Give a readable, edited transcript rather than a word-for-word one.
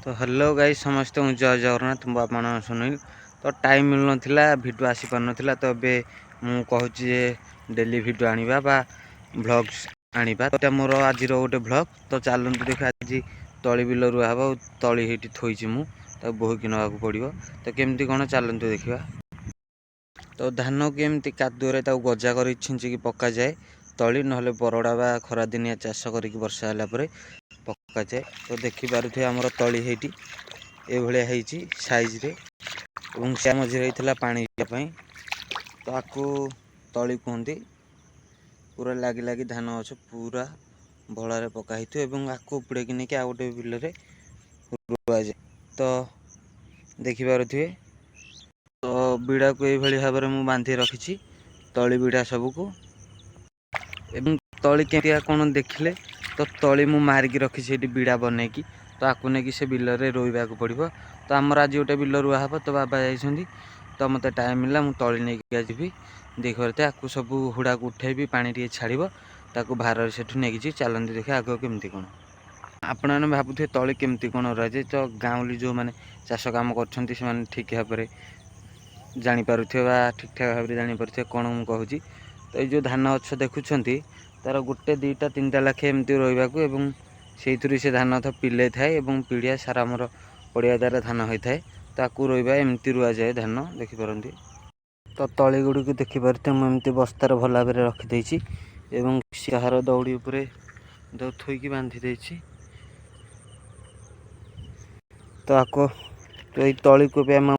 तो hello guys समस्त जय जगन्नाथ आपण सुनील। तो टाइम मिल नाला भिडियो आसी पार नाला तो ए मु कहूँ डेली भिडियो आनिबा बा व्लॉग्स आनिबा तो मोर आज गोटे व्लॉग। तो चलते देख आज तली बिल रुआ हम तली ये थोची मु बोहिकी नवाक पड़ो तो केमती कौन चलते देखा। तो धान को एमती कादुरे गजा कर छिंचिकी पका जाए तली ना बरड़ा बा खरा दिनिया चाष कर वर्षा है पका जाए। तो देखिपे आमर तली ये साइज रे और मझे होता पानी तो आपको तली कहते पूरा लगी लगी धान गछ पूरा भल पकाई आपको उपुड़े कि नहीं आ गोटे बिल रुआ जाए। तो देखिपे तो बिड़ा को ये भाव में बांधि रखी तली बिड़ा सबको तली के कौन देखिले तो तली मु मारिकी रखी बिड़ा बनईकी तो आपको नहीं से बिल में रोईवा पड़ो। तो आमर आज गोटे बिल रुआ हम तो बाबा जाइए तो मत टाइम मिला मुझे तली नहीं जी देख पारे आपको सब हुड़ा को उठेबी पानी टे छाड़ ताकू भार से नहीं चलते देखा आग केमती कौन आपण मैंने भावुए तली केमती कौन रुआ जाए। तो गाँवली जो मैंने चाष कम कर ठीक भाव में जापर ठीक ठाक भाव में जापर कौन मुझे कहूँ। तो ये जो धान गछ देखुं तार गोटे दुईटा तीन टा लाखे एमती रही से धान पिले थाए पीड़िया सारा आमर पड़िया द्वारा धान होता है ताकू रोवा एमती रुआ जाए धान देखिपारती। तो तली गुड़ी को देखिपे मुझे बस्तार भल भाव में रखीदे सिहार दौड़ी उपरे थोईकी बांधि देछि। तो आपको तो ये तली को भी आम